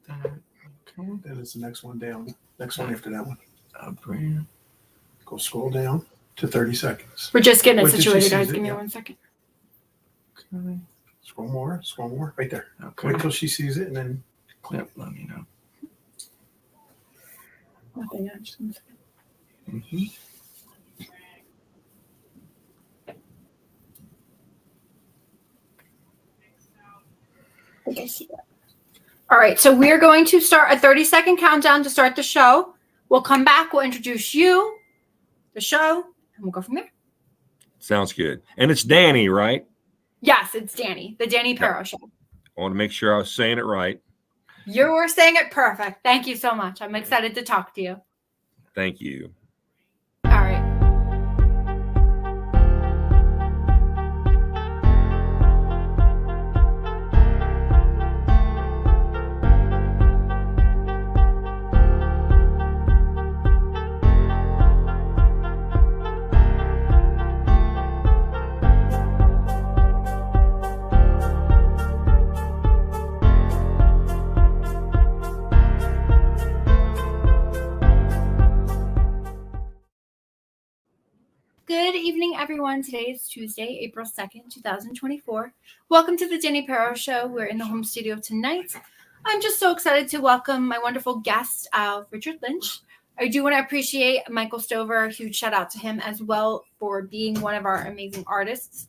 Okay. Then it's the next one down. Next one after that one. Brand. Go scroll down to 30 seconds. We're just getting it Wait till she situated, sees guys. it, Give me yeah. 1 second. Okay. Scroll more, right there. Okay. Wait till she sees it and then click. Yep, let me know. Nothing yet. Just 1 second. Mm-hmm. I think I see that. All right, so we're going to start a 30-second countdown to start the show. We'll come back. We'll introduce you, the show, and we'll go from there. Sounds good. And it's Dani, right? Yes, it's Dani, the Dani Perro Show. I want to make sure I was saying it right. You were saying it perfect. Thank you so much. I'm excited to talk to you. Thank you. All right. Good evening, everyone. Today is Tuesday, April 2nd, 2024. Welcome to the Dani Perro Show. We're in the home studio tonight. I'm just so excited to welcome my wonderful guest, Richard Lynch. I do want to appreciate Michael Stover. A huge shout out to him as well for being one of our amazing artists.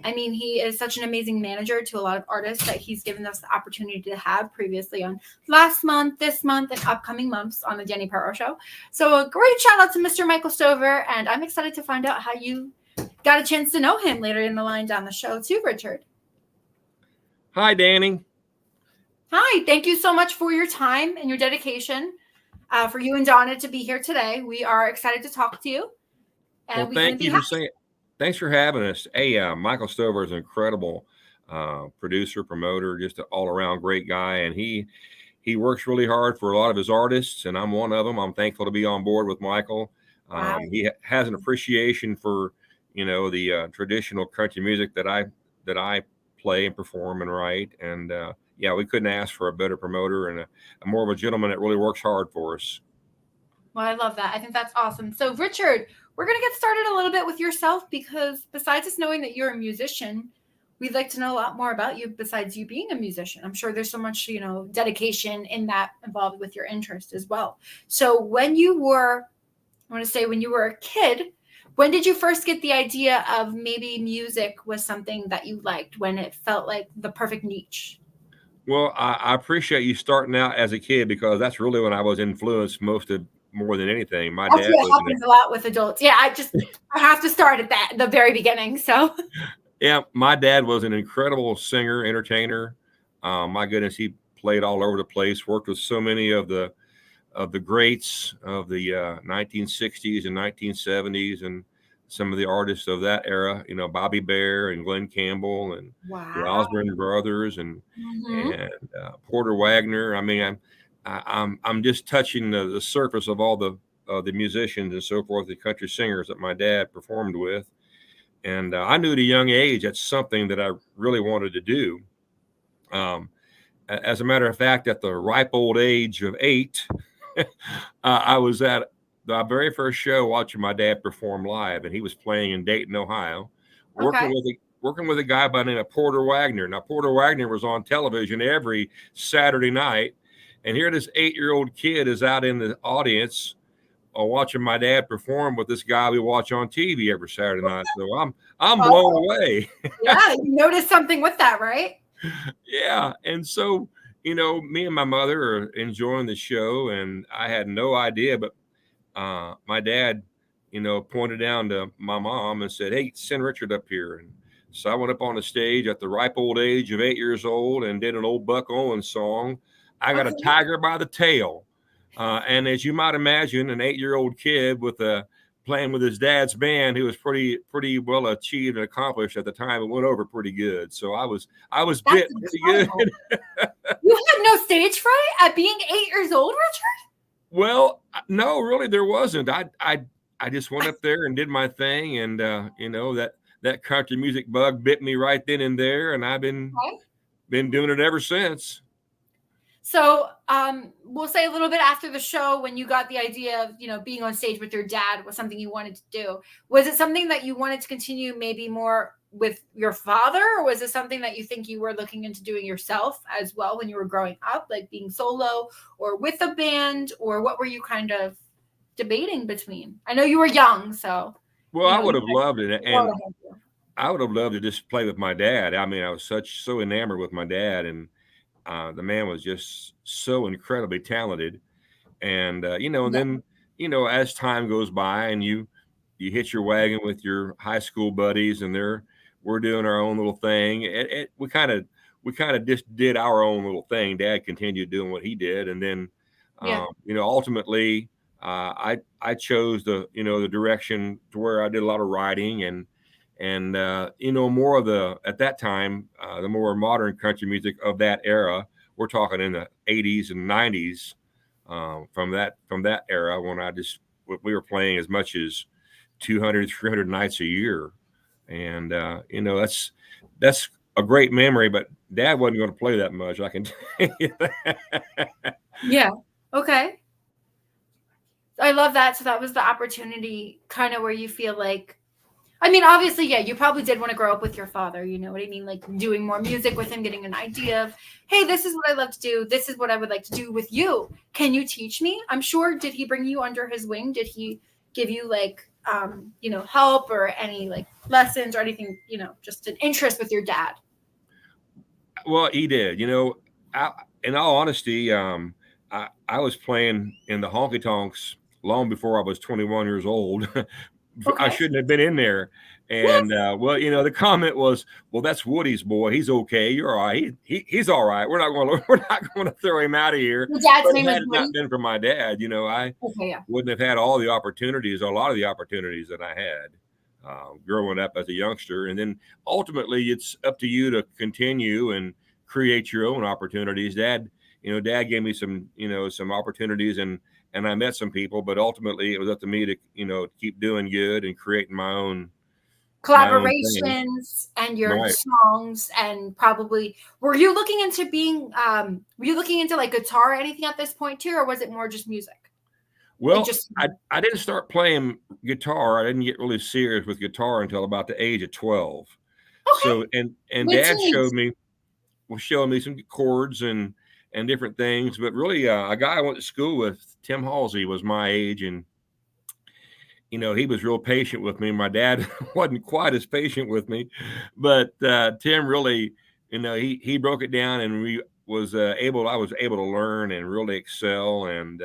He is such an amazing manager to a lot of artists that he's given us the opportunity to have previously on last month, this month, and upcoming months on the Dani Perro Show. So a great shout out to Mr. Michael Stover, and I'm excited to find out how you got a chance to know him later in the line down the show too, Richard. Hi, Dani. Hi, thank you so much for your time and your dedication. For you and Donna to be here today. We are excited to talk to you. And Well, thank you for saying. Thanks for having us. Hey, Michael Stover is an incredible producer, promoter, just an all-around great guy, and he works really hard for a lot of his artists, and I'm one of them. I'm thankful to be on board with Michael. Wow. He has an appreciation for the traditional country music that I play and perform and write, and we couldn't ask for a better promoter and a more of a gentleman that really works hard for us. Well, I love that. I think that's awesome. So, Richard, we're going to get started a little bit with yourself because besides us knowing that you're a musician, we'd like to know a lot more about you besides you being a musician. I'm sure there's so much, dedication in that involved with your interest as well. So when you were a kid, when did you first get the idea of maybe music was something that you liked, when it felt like the perfect niche? Well, I appreciate you starting out as a kid because that's really when I was influenced more than anything. My dad happens a lot with adults. Yeah, I have to start at the very beginning. So yeah, my dad was an incredible singer, entertainer. My goodness, he played all over the place. Worked with so many of the greats of the 1960s and 1970s, and some of the artists of that era. Bobby Bear and Glenn Campbell and the Osborne brothers and Porter Wagner. I mean, I'm just touching the surface of all the musicians and so forth, the country singers that my dad performed with. And I knew at a young age that's something that I really wanted to do. As a matter of fact, at the ripe old age of 8, I was at the very first show watching my dad perform live, and he was playing in Dayton, Ohio, working with a guy by the name of Porter Wagner. Now, Porter Wagner was on television every Saturday night, and here this 8-year-old kid is out in the audience watching my dad perform with this guy we watch on TV every Saturday night. So I'm blown away. Yeah, you noticed something with that, right? Yeah. And so, me and my mother are enjoying the show, and I had no idea, but my dad, pointed down to my mom and said, "Hey, send Richard up here." And so I went up on the stage at the ripe old age of 8 years old and did an old Buck Owens song, "I Got a Tiger by the Tail." And as you might imagine, an 8-year-old kid playing with his dad's band, who was pretty well achieved and accomplished at the time, it went over pretty good. So I was bit pretty good. You had no stage fright at being 8 years old, Richard? Well, no, really, there wasn't. I just went up there and did my thing, and that country music bug bit me right then and there, and I've been doing it ever since. So we'll say a little bit after the show when you got the idea of, being on stage with your dad was something you wanted to do. Was it something that you wanted to continue maybe more with your father, or was it something that you think you were looking into doing yourself as well when you were growing up, like being solo or with a band, or what were you kind of debating between? I know you were young, so. Well, I would have loved it, and You. I would have loved to just play with my dad. I mean, I was so enamored with my dad, and the man was just so incredibly talented. And and then as time goes by, and you hit your wagon with your high school buddies, and we're doing our own little thing. We kind of just did our own little thing. Dad continued doing what he did, and then ultimately I chose the direction to where I did a lot of writing and more of the at that time the more modern country music of that era. We're talking in the 80s and 90s. From that era when we were playing as much as 200, 300 nights a year. And, that's a great memory, but Dad wasn't going to play that much. I can tell you that. Yeah. Okay. I love that. So that was the opportunity kind of where you feel like, I mean, obviously, yeah, you probably did want to grow up with your father. You know what I mean? Like doing more music with him, getting an idea of, hey, this is what I love to do. This is what I would like to do with you. Can you teach me? I'm sure. Did he bring you under his wing? Did he give you like, help or any like lessons or anything, just an interest with your dad? Well, he did. In all honesty, I was playing in the honky tonks long before I was 21 years old. Okay. I shouldn't have been in there. And the comment was, "Well, that's Woody's boy. He's okay. You're all right. He's all right. We're not going to throw him out of here." Your dad's But name had was it not Woody? been for my dad, I wouldn't have had all the opportunities, or a lot of the opportunities that I had growing up as a youngster. And then ultimately, it's up to you to continue and create your own opportunities. Dad gave me some opportunities, and I met some people, but ultimately it was up to me to keep doing good and creating my own thing. Collaborations and your Right. songs, and probably were you looking into like guitar or anything at this point too, or was it more just music? Well, just I didn't start playing guitar. I didn't get really serious with guitar until about the age of 12. okay. So and Dad was showing me some chords and different things, but really a guy I went to school with, Tim Halsey, was my age, and he was real patient with me. My dad wasn't quite as patient with me, but Tim really, he broke it down, and I was able to learn and really excel. And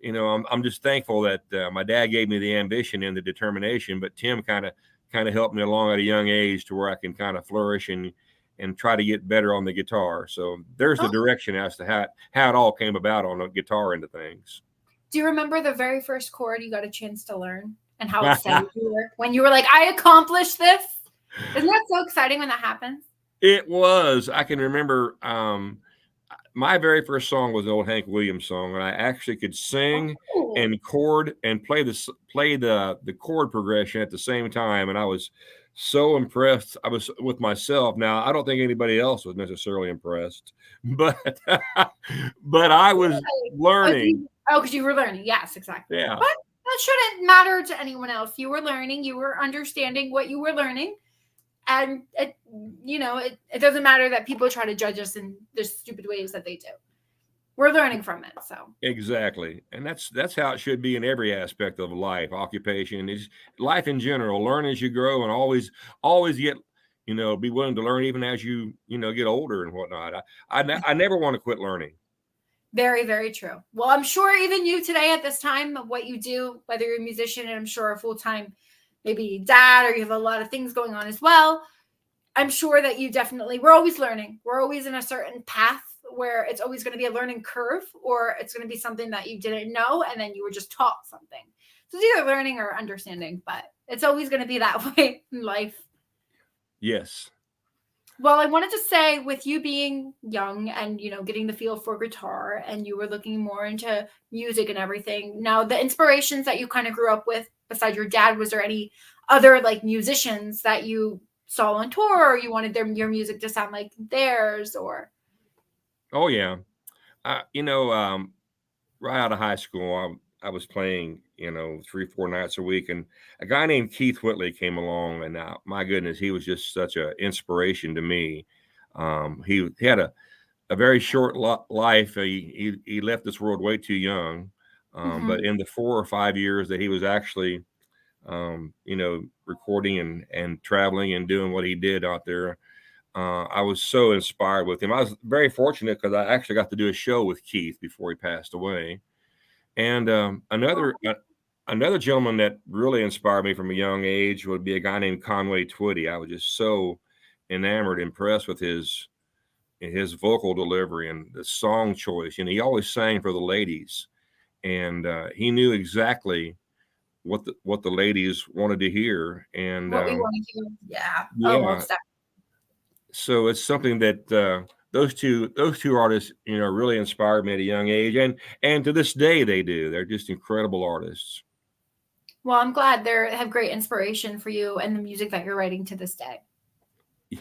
I'm just thankful that my dad gave me the ambition and the determination, but Tim kind of helped me along at a young age to where I can kind of flourish and try to get better on the guitar. So there's the direction as to how it all came about on the guitar end of things. Do you remember the very first chord you got a chance to learn and how excited you were when you were like, I accomplished this? Isn't that so exciting when that happens? It was. I can remember my very first song was an old Hank Williams song, and I actually could sing and chord and play the chord progression at the same time, and I was so impressed. I was with myself. Now, I don't think anybody else was necessarily impressed, but I was learning. Because you were learning. Yes, exactly. Yeah. But that shouldn't matter to anyone else. You were learning. You were understanding what you were learning. And, it doesn't matter that people try to judge us in the stupid ways that they do. We're learning from it. So Exactly. And that's how it should be in every aspect of life, occupation, is life in general. Learn as you grow, and always get, be willing to learn even as you, get older and whatnot. I never want to quit learning. Very, very true. Well, I'm sure even you today at this time of what you do, whether you're a musician and I'm sure a full-time, maybe dad, or you have a lot of things going on as well. I'm sure that we're always learning. We're always in a certain path where it's always going to be a learning curve, or it's going to be something that you didn't know and then you were just taught something. So it's either learning or understanding, but it's always going to be that way in life. Yes. Well, I wanted to say, with you being young and, getting the feel for guitar, and you were looking more into music and everything. Now, the inspirations that you kind of grew up with, besides your dad, was there any other like musicians that you saw on tour, or you wanted your music to sound like theirs, or? Oh, yeah. Right out of high school, I was playing, 3, 4 nights a week, and a guy named Keith Whitley came along, and my goodness, he was just such an inspiration to me. He had a very short life. He left this world way too young, but in the 4 or 5 years that he was actually, recording and traveling and doing what he did out there, I was so inspired with him. I was very fortunate because I actually got to do a show with Keith before he passed away. And another gentleman that really inspired me from a young age would be a guy named Conway Twitty. I was just so enamored, impressed with his vocal delivery and the song choice. He always sang for the ladies, and he knew exactly what the ladies wanted to hear. And what we want to hear. Yeah. yeah. Almost. So it's something that those two artists, really inspired me at a young age, and to this day they do. They're just incredible artists. Well, I'm glad they have great inspiration for you and the music that you're writing to this day.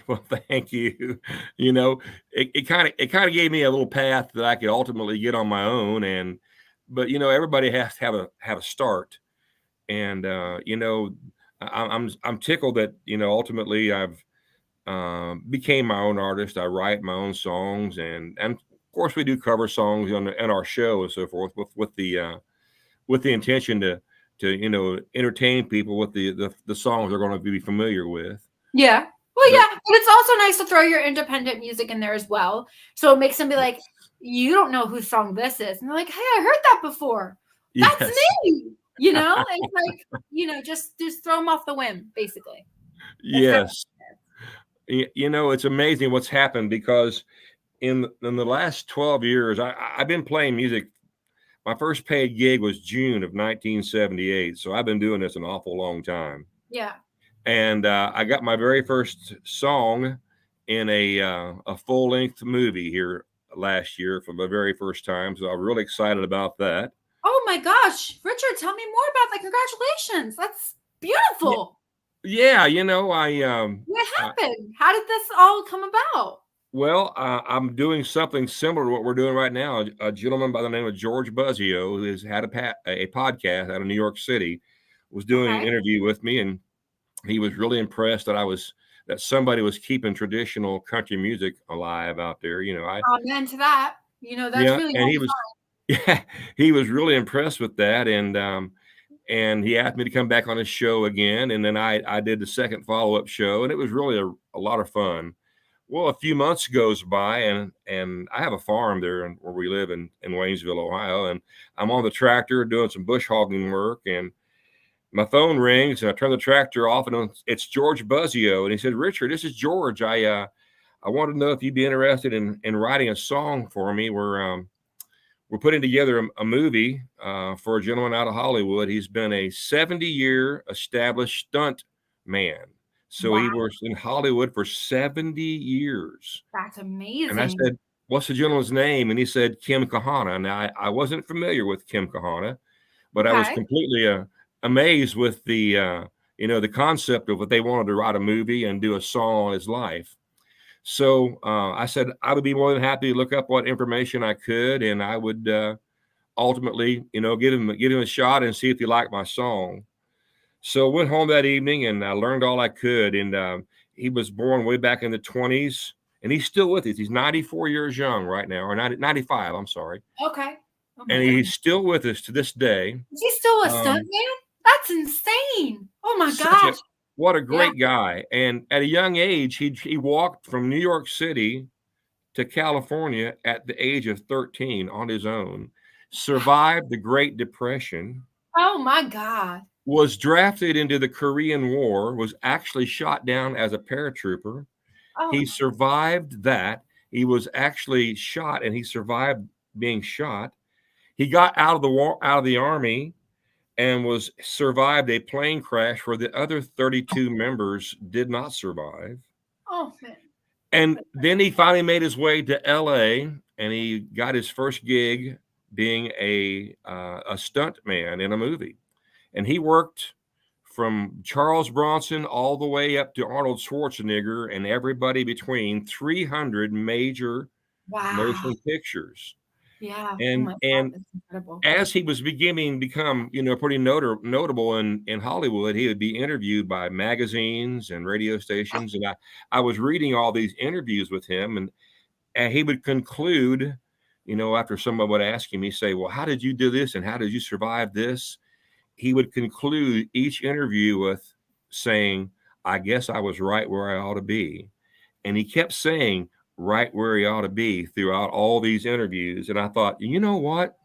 Well, thank you. It kind of gave me a little path that I could ultimately get on my own, but everybody has to have a start, and I'm tickled that ultimately I've became my own artist. I write my own songs, and of course we do cover songs on our show and so forth with the intention to entertain people with the songs they're going to be familiar with. Yeah. Well, yeah, but it's also nice to throw your independent music in there as well. So it makes them be like, you don't know whose song this is. And they're like, hey, I heard that before. That's Yes. me. It's like, just throw them off the whim, basically. Yes. It's amazing what's happened because in the last 12 years, I've been playing music. My first paid gig was June of 1978. So I've been doing this an awful long time. Yeah. And I got my very first song in a full-length movie here last year for the very first time. So I'm really excited about that. Oh my gosh, Richard, tell me more about that. Congratulations. That's beautiful. Yeah, what happened? How did this all come about? Well, I'm doing something similar to what we're doing right now. A gentleman by the name of George Buzzio, who has had a podcast out of New York City, was doing an interview with me, and he was really impressed that somebody was keeping traditional country music alive out there. Amen to that. That's really and he was really impressed with that, and he asked me to come back on his show again, and then I did the second follow-up show, and it was really a lot of fun. Well, a few months goes by, and I have a farm there where we live in Waynesville, Ohio, and I'm on the tractor doing some bush hogging work, and my phone rings, and I turn the tractor off, and it's George Buzzio, and he said, "Richard, this is George. I wanted to know if you'd be interested in writing a song for me. We're putting together a movie for a gentleman out of Hollywood. He's been a 70-year established stunt man. So he was in Hollywood for 70 years. That's amazing. And I said, what's the gentleman's name? And he said, Kim Kahana. Now, I wasn't familiar with Kim Kahana, but I was completely amazed with the concept of what they wanted to write a movie and do a song on his life. So I said I would be more than happy to look up what information I could, and I would ultimately, give him a shot and see if he liked my song. So I went home that evening and I learned all I could. And he was born way back in the 1920s, and he's still with us. He's 94 years young right now, or 95. I'm sorry. Okay. And he's still with us to this day. Is he still a stunt man? That's insane. Oh my gosh. What a great guy. And at a young age, he walked from New York City to California at the age of 13 on his own, survived the Great Depression. Oh my God. Was drafted into the Korean War, was actually shot down as a paratrooper. Oh. He survived that. He was actually shot, and he survived being shot. He got out of the Army and survived a plane crash where the other 32 members did not survive. Oh, man. And then he finally made his way to LA, and he got his first gig being a stunt man in a movie. And he worked from Charles Bronson all the way up to Arnold Schwarzenegger and everybody between, 300 major motion pictures. Yeah. Oh And my God, and that's incredible. as he was beginning to become, pretty notable in Hollywood, he would be interviewed by magazines and radio stations. And I was reading all these interviews with him, and he would conclude, after someone would ask him, he'd say, well, how did you do this? And how did you survive this? He would conclude each interview with saying, I guess I was right where I ought to be. And he kept saying right where he ought to be throughout all these interviews. And I thought, you know what?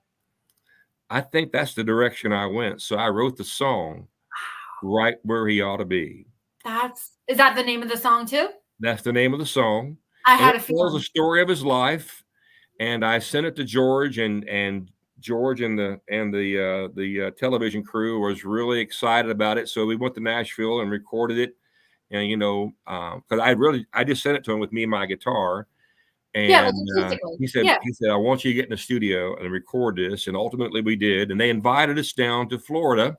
I think that's the direction I went. So I wrote the song right where he ought to be. Is that the name of the song too? That's the name of the song. I And had a it tells the feeling. story of his life. And I sent it to George, and George and the television crew was really excited about it. So we went to Nashville and recorded it. And because I just sent it to him with me and my guitar. Yeah, like And acoustically. he said, Yeah. I want you to get in the studio and record this. And ultimately we did. And they invited us down to Florida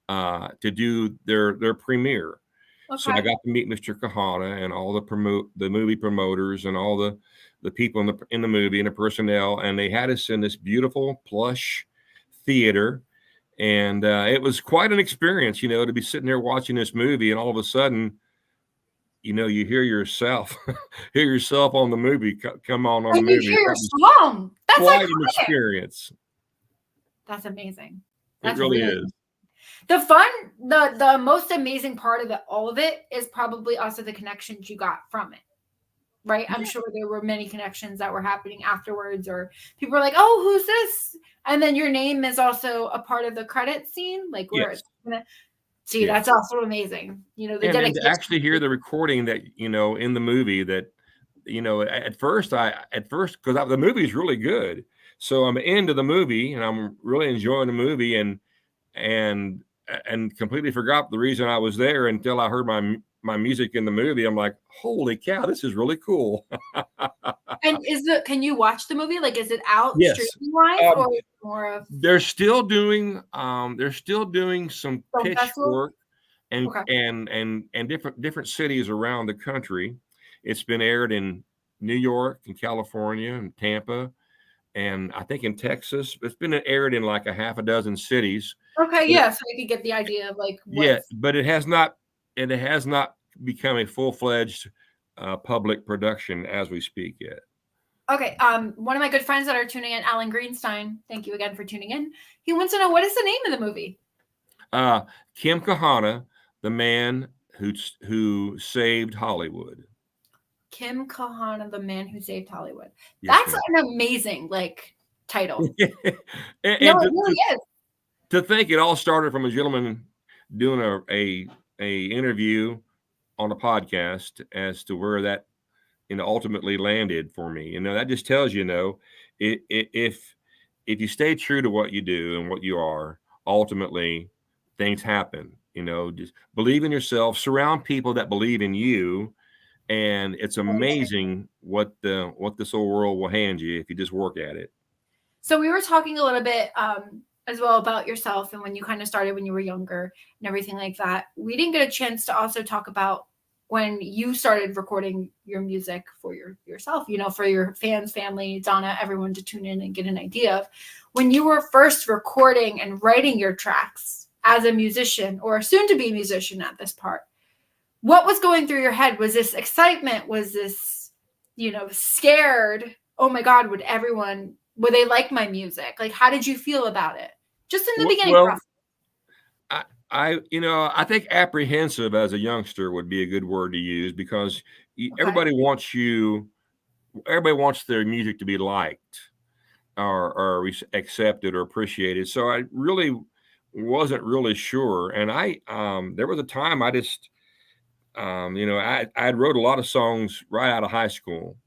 to do their premiere. So I Okay. got to meet Mr. Kahana and all the movie promoters and all the people in the movie and the personnel. And they had us in this beautiful plush theater. And it was quite an experience, to be sitting there watching this movie, and all of a sudden, you hear yourself on the movie come on the And you movie. hear your That was song. That's quite an iconic. experience. That's amazing. It That's really really is. the most amazing part of all of it is probably also the connections you got from it. Right? I'm sure there were many connections that were happening afterwards, or people were like, oh, who's this? And then your name is also a part of the credit scene, like where Yes. it's gonna see. Yes. That's also amazing. The And dedication. to actually hear the recording that, in the movie that, at first, because the movie is really good. So I'm into the movie and I'm really enjoying the movie and completely forgot the reason I was there until I heard my music in the movie. I'm like, holy cow, this is really cool. And can you watch the movie? Like, is it out Yes. streaming wise, or more of? They're still doing some Film pitch festival? work and Okay. and different cities around the country. It's been aired in New York and California and Tampa, and I think in Texas. It's been aired in like a half a dozen cities. Okay, yeah, so you could get the idea of like what. Yeah, but it has not become a full-fledged public production as we speak yet. Okay, one of my good friends that are tuning in, Alan Greenstein, thank you again for tuning in. He wants to know, what is the name of the movie? Kim Kahana, the man who saved Hollywood. Kim Kahana, the man who saved Hollywood. Yes, That's an amazing title. and No, it really is. To think it all started from a gentleman doing a interview on a podcast as to where that ultimately landed for me. That just tells if you stay true to what you do and what you are, ultimately things happen. Just believe in yourself, surround people that believe in you, and it's amazing what this whole world will hand you if you just work at it. So we were talking a little bit as well about yourself and when you kind of started when you were younger and everything like that. We didn't get a chance to also talk about when you started recording your music for yourself, for your fans, family, Donna, everyone to tune in and get an idea of when you were first recording and writing your tracks as a musician or soon to be musician at this part. What was going through your head? Was this excitement? Was this, scared? Oh my God, would they like my music? Like, how did you feel about it? Just in the beginning process. I think apprehensive as a youngster would be a good word to use, because everybody wants their music to be liked or accepted or appreciated. So I really wasn't really sure. And there was a time I just, I wrote a lot of songs right out of high school.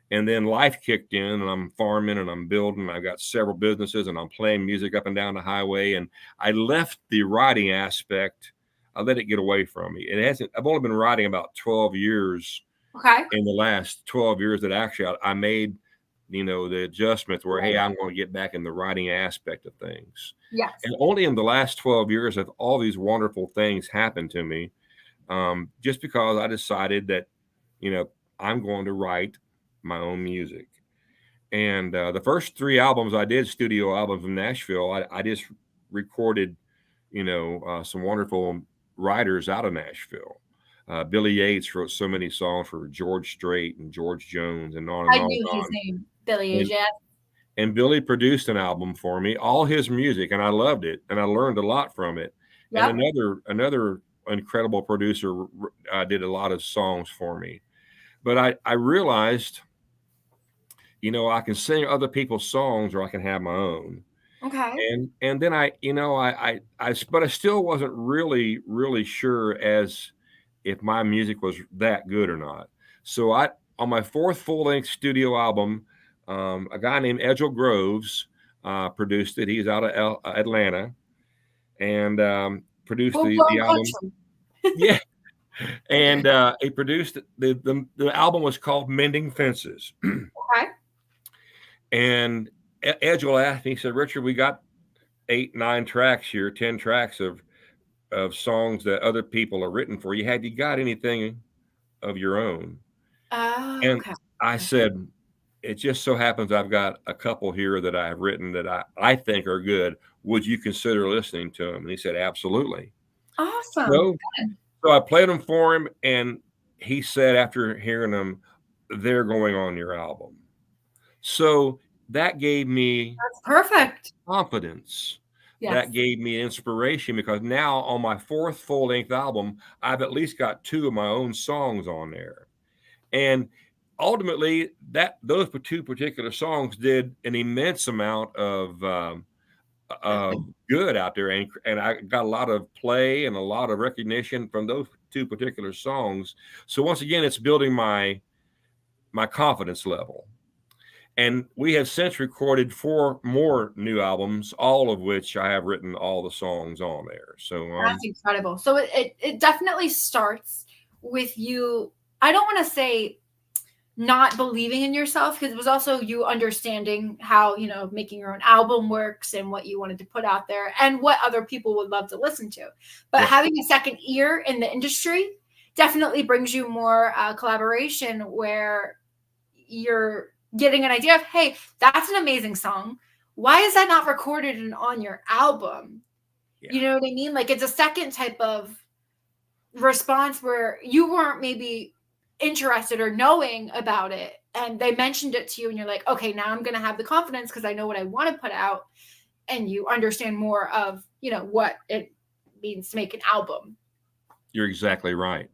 And then life kicked in, and I'm farming and I'm building. I've got several businesses and I'm playing music up and down the highway. And I left the writing aspect. I let it get away from me. I've only been writing about 12 years. Okay. In the last 12 years that actually I made, the adjustment where, hey, I'm going to get back in the writing aspect of things. Yes. And only in the last 12 years have all these wonderful things happened to me. Just because I decided that, I'm going to write my own music. And the first 3 albums I did, studio albums in Nashville, I just recorded, some wonderful writers out of Nashville. Billy Yates wrote so many songs for George Strait and George Jones and on and I on knew and his on. name, Billy And, Asia. and Billy produced an album for me, all his music, and I loved it, and I learned a lot from it. Yep. And another incredible producer did a lot of songs for me. But I realized, I can sing other people's songs or I can have my own. Okay. And then but I still wasn't really sure as if my music was that good or not. So on my 4th full-length studio album, a guy named Edgel Groves produced it. He's out of Atlanta, and produced the album. Country. Yeah, and he produced the album was called Mending Fences. Okay. And Edgel asked me, he said, "Richard, we got 8, 9 tracks here, 10 tracks of songs that other people have written for you. Have you got anything of your own?" Oh, And okay. I said, "It just so happens I've got a couple here that I've written that I think are good. Would you consider listening to them?" And he said, "Absolutely." Awesome. So I played them for him, and he said after hearing them, "They're going on your album." So that gave me That's perfect. confidence. Yes. That gave me inspiration, because now on my 4th full-length album, I've at least got 2 of my own songs on there. And ultimately, those 2 particular songs did an immense amount of good out there, and I got a lot of play and a lot of recognition from those 2 particular songs. So once again, it's building my confidence level. And we have since recorded 4 more new albums, all of which I have written all the songs on there. So that's incredible. So it definitely starts with you. I don't want to say not believing in yourself, because it was also you understanding how, making your own album works and what you wanted to put out there and what other people would love to listen to. But having a second ear in the industry definitely brings you more collaboration, where you're getting an idea of, hey, that's an amazing song. Why is that not recorded and on your album? Yeah. You know what I mean? Like, it's a second type of response where you weren't maybe interested or knowing about it, and they mentioned it to you, and you're like, okay, now I'm going to have the confidence because I know what I want to put out, and you understand more of, what it means to make an album. You're exactly right.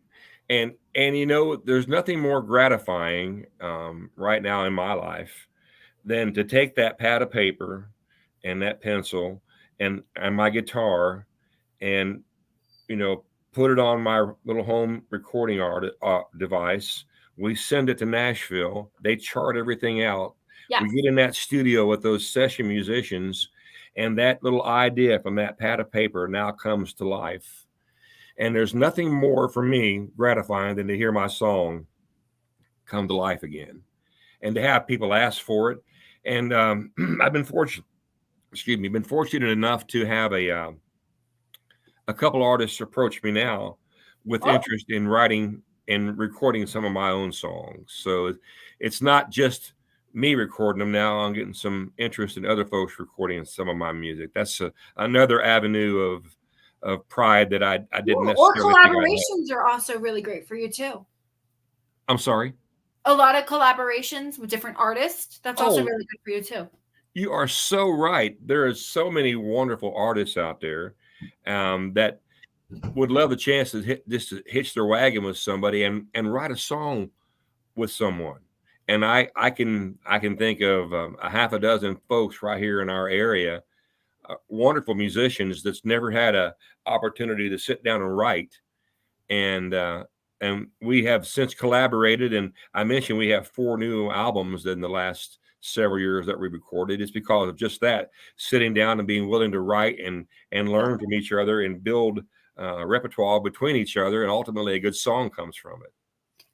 And there's nothing more gratifying right now in my life than to take that pad of paper and that pencil and my guitar and put it on my little home recording device. We send it to Nashville. They chart everything out. Yes. We get in that studio with those session musicians, and that little idea from that pad of paper now comes to life. And there's nothing more for me gratifying than to hear my song come to life again, and to have people ask for it. And I've been fortunate. Been fortunate enough to have a couple artists approach me now with interest in writing and recording some of my own songs. So it's not just me recording them now. I'm getting some interest in other folks recording some of my music. That's another avenue of pride that I didn't necessarily. Or collaborations are also really great for you too. I'm sorry? A lot of collaborations with different artists. That's also really good for you too. You are so right. There are so many wonderful artists out there that would love the chance to hitch their wagon with somebody and write a song with someone. And I can think of a half a dozen folks right here in our area, wonderful musicians that's never had a opportunity to sit down and write. And we have since collaborated. And I mentioned we have 4 new albums in the last several years that we recorded. It's because of just that, sitting down and being willing to write and learn from each other and build repertoire between each other, and ultimately a good song comes from it.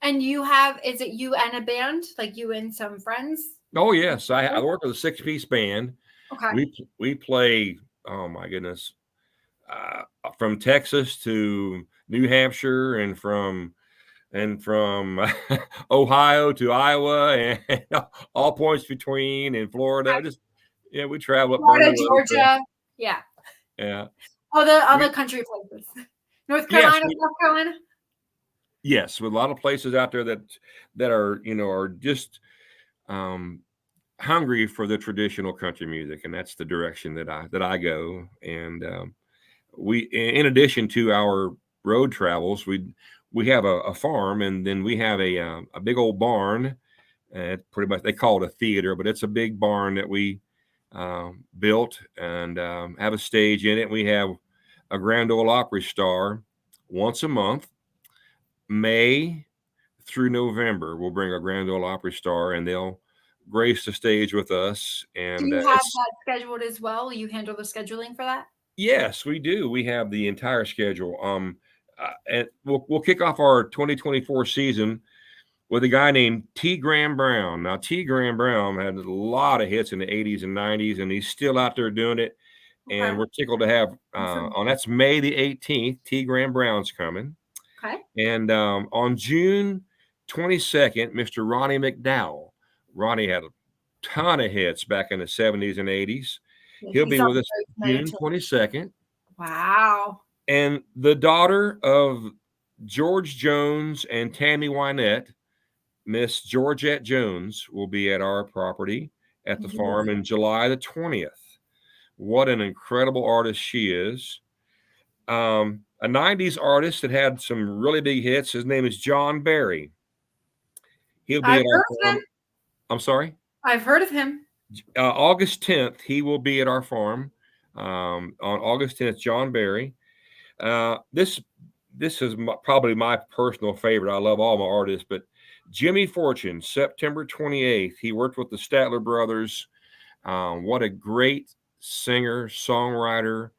And is it you and a band, like you and some friends? Oh yes, I work with a 6-piece band. Okay. We play, oh my goodness, from Texas to New Hampshire, and from and from Ohio to Iowa and all points between in Florida. Just we travel up Florida, Bernie Road. Georgia. Yeah. Yeah. All the We- country places. North Yes, Carolina, South Carolina. yes, with a lot of places out there that are are just um, hungry for the traditional country music, and that's the direction that I go. And we, in addition to our road travels, we have a farm, and then we have a big old barn. Pretty much they call it a theater, but it's a big barn that we built and have a stage in it. We have a Grand Ole Opry star once a month, May through November. We'll bring a Grand Ole Opry star, and they'll grace the stage with us. Do And you have that scheduled as well? Will you handle the scheduling for that? yes, we do. We have the entire schedule. And we'll kick off our 2024 season with a guy named T. Graham Brown. Now, T. Graham Brown had a lot of hits in the 80s and 90s, and he's still out there doing it. And we're tickled to have that's May the 18th. T. Graham Brown's coming. Okay. And on June 22nd, Mr. Ronnie McDowell. Ronnie had a ton of hits back in the 70s and 80s. He'll be with us June 22nd. Wow. And the daughter of George Jones and Tammy Wynette, Miss Georgette Jones, will be at our property at the farm in July the 20th. What an incredible artist she is. A 90s artist that had some really big hits. His name is John Barry. He'll be at our farm. I'm sorry? I've heard of him. August 10th, he will be at our farm. On August 10th, John Barry. This is probably my personal favorite. I love all my artists, but Jimmy Fortune, September 28th. He worked with the Statler Brothers. What a great singer, songwriter.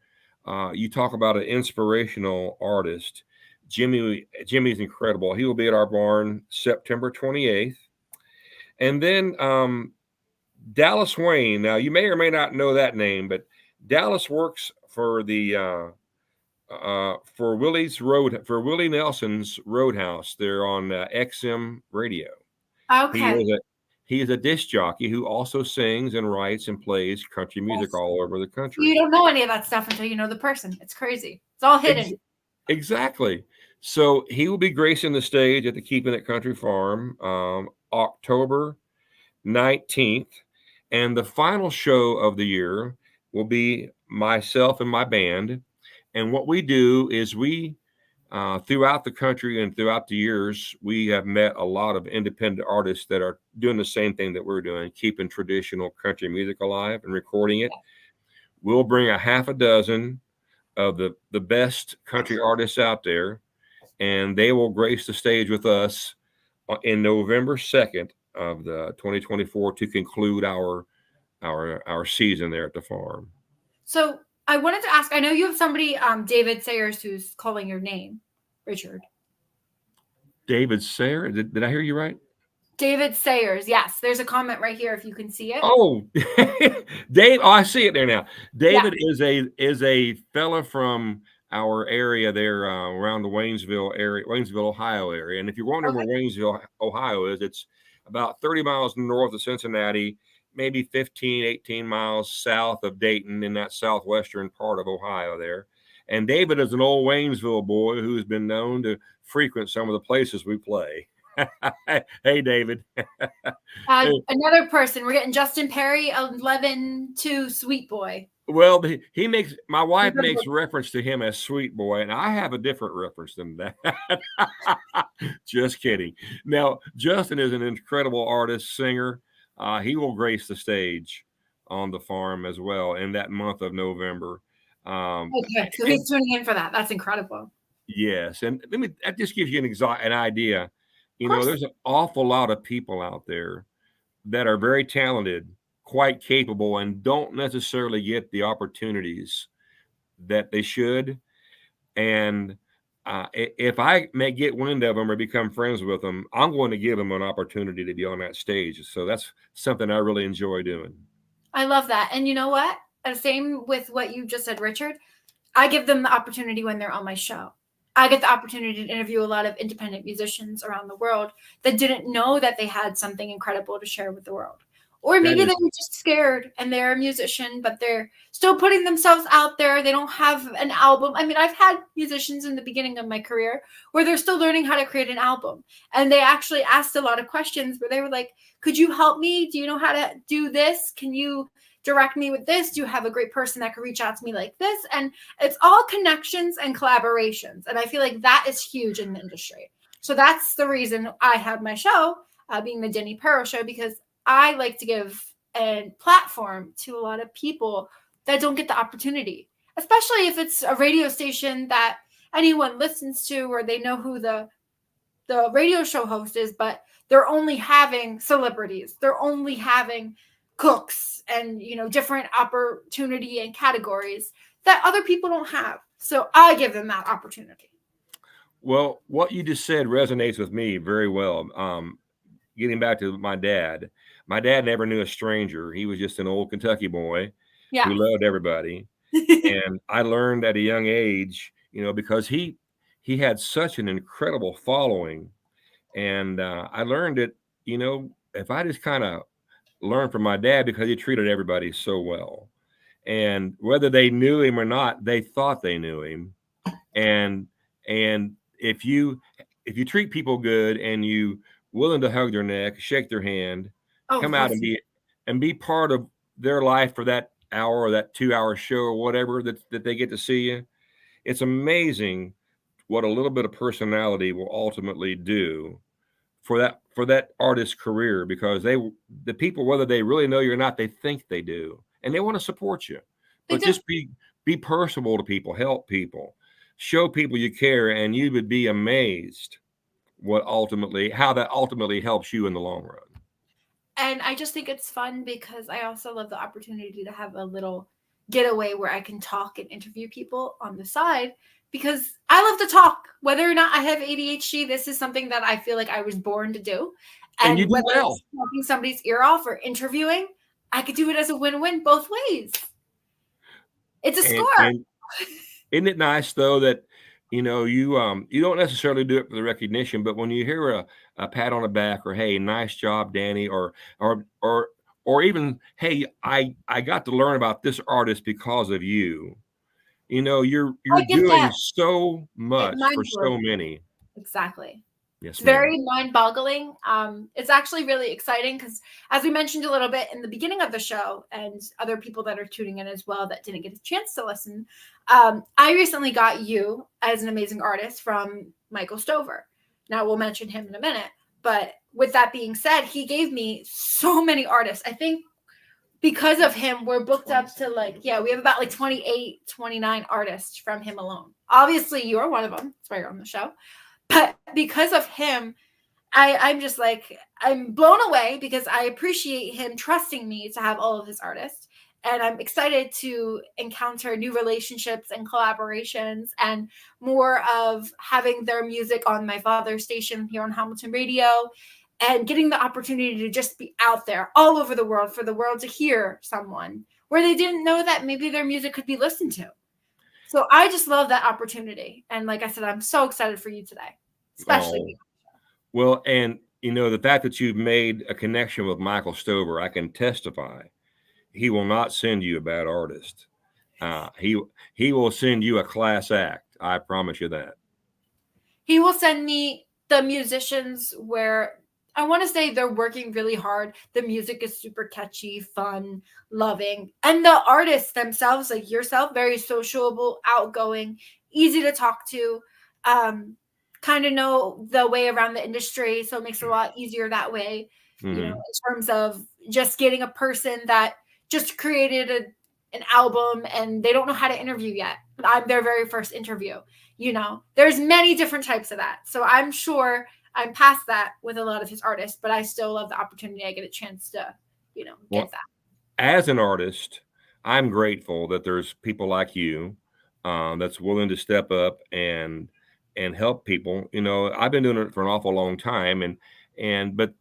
You talk about an inspirational artist. Jimmy's incredible. He will be at our barn September 28th. And then Dallas Wayne. Now, you may or may not know that name, but Dallas works for the for Willie Nelson's Roadhouse. They're on XM radio. Okay. He is a disc jockey who also sings and writes and plays country music all over the country. You don't know any of that stuff until you know the person. It's crazy. It's all hidden. Exactly. So he will be gracing the stage at the Keeping It Country Farm October 19th. And the final show of the year will be myself and my band. And what we do is we, throughout the country and throughout the years, we have met a lot of independent artists that are doing the same thing that we're doing, keeping traditional country music alive and recording it. We'll bring a half a dozen of the best country artists out there, and they will grace the stage with us in November 2nd of the 2024 to conclude our season there at the farm. So I wanted to ask, I know you have somebody, David Sayers, who's calling your name, Richard. David Sayers? Did I hear you right? David Sayers. Yes. There's a comment right here if you can see it. Oh, Dave. Oh, I see it there now. David is a fella from our area there around the Waynesville area, Waynesville, Ohio area. And if you're wondering where Waynesville, Ohio is, it's about 30 miles north of Cincinnati, maybe 15, 18 miles south of Dayton in that southwestern part of Ohio there. And David is an old Waynesville boy who's been known to frequent some of the places we play. Hey, David. Another person. We're getting Justin Perry, 11-2 Sweet Boy. Well, my wife makes reference to him as Sweet Boy, and I have a different reference than that. Just kidding. Now, Justin is an incredible artist, singer. He will grace the stage on the farm as well in that month of November. Okay, so he's tuning in for that. That's incredible. Yes, and that just gives you an idea. You know, there's an awful lot of people out there that are very talented, quite capable, and don't necessarily get the opportunities that they should. And if I may get wind of them or become friends with them, I'm going to give them an opportunity to be on that stage. So that's something I really enjoy doing. I love that. And you know what? Same with what you just said, Richard. I give them the opportunity when they're on my show. I get the opportunity to interview a lot of independent musicians around the world that didn't know that they had something incredible to share with the world. Or maybe they were just scared and they're a musician, but they're still putting themselves out there. They don't have an album. I mean, I've had musicians in the beginning of my career where they're still learning how to create an album. And they actually asked a lot of questions where they were like, could you help me? Do you know how to do this? Can you direct me with this? Do you have a great person that could reach out to me like this? And it's all connections and collaborations. And I feel like that is huge in the industry. So that's the reason I have my show, being the Dani Perro Show, because I like to give a platform to a lot of people that don't get the opportunity, especially if it's a radio station that anyone listens to or they know who the radio show host is, but they're only having celebrities. They're only having cooks and, different opportunity and categories that other people don't have. So I give them that opportunity. Well, what you just said resonates with me very well. Getting back to my dad never knew a stranger. He was just an old Kentucky boy who loved everybody. And I learned at a young age, because he had such an incredible following. And I learned that, if I just kind of learned from my dad, because he treated everybody so well. And whether they knew him or not, they thought they knew him. And if you treat people good and you willing to hug their neck, shake their hand, come out and be part of their life for that hour or that 2-hour show or whatever that they get to see you, it's amazing what a little bit of personality will ultimately do for that artist's career, because the people, whether they really know you or not, they think they do, and they want to support you. But just be personable to people, help people, show people you care, and you would be amazed how that ultimately helps you in the long run. And I just think it's fun because I also love the opportunity to have a little getaway where I can talk and interview people on the side, because I love to talk. Whether or not I have ADHD, this is something that I feel like I was born to do. And you do whether well. it's talking somebody's ear off or interviewing, I could do it as a win-win both ways. It's a score. And isn't it nice though that you don't necessarily do it for the recognition, but when you hear a pat on the back, or hey, nice job, Dani, or even hey, I got to learn about this artist because of you. You're doing so much for so many. Exactly. Yes, it's very mind-boggling. It's actually really exciting because, as we mentioned a little bit in the beginning of the show, and other people that are tuning in as well that didn't get a chance to listen, I recently got you as an amazing artist from Michael Stover. Now, we'll mention him in a minute. But with that being said, he gave me so many artists. I think because of him, we're booked up to we have about 28, 29 artists from him alone. Obviously, you're one of them. That's why you're on the show. But because of him, I'm just I'm blown away, because I appreciate him trusting me to have all of his artists. And I'm excited to encounter new relationships and collaborations and more of having their music on my father's station here on Hamilton Radio, and getting the opportunity to just be out there all over the world for the world to hear someone where they didn't know that maybe their music could be listened to. So I just love that opportunity. And like I said, I'm so excited for you today, especially. Well, and the fact that you've made a connection with Michael Stover, I can testify he will not send you a bad artist. He will send you a class act. I promise you that. He will send me the musicians where I want to say they're working really hard. The music is super catchy, fun, loving. And the artists themselves, like yourself, very sociable, outgoing, easy to talk to, kind of know the way around the industry. So it makes it a lot easier that way, in terms of just getting a person that just created an album and they don't know how to interview yet. But I'm their very first interview. There's many different types of that. So I'm sure I'm past that with a lot of his artists, but I still love the opportunity I get a chance to, get that. As an artist, I'm grateful that there's people like you that's willing to step up and help people. I've been doing it for an awful long time, but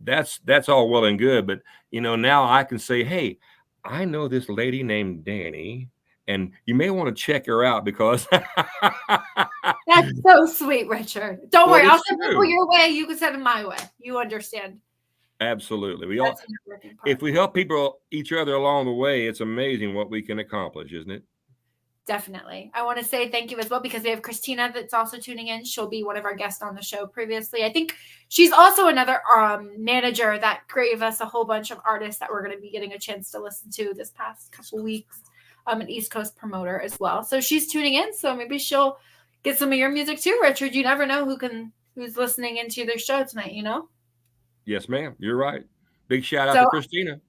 that's all well and good. But now I can say, hey, I know this lady named Dani, and you may want to check her out because That's so sweet, Richard. Don't Well, worry. I'll it's send true. people your way. You can send them my way. You understand. absolutely. We all, That's the networking part. if we help each other along the way, it's amazing what we can accomplish, isn't it? Definitely. I want to say thank you as well because we have Christina that's also tuning in. She'll be one of our guests on the show previously. I think she's also another manager that gave us a whole bunch of artists that we're going to be getting a chance to listen to this past couple weeks. An East Coast promoter as well. So she's tuning in. So maybe she'll get some of your music too, Richard. You never know who's listening into their show tonight, you know? Yes, ma'am. You're right. Big shout out So- to Christina.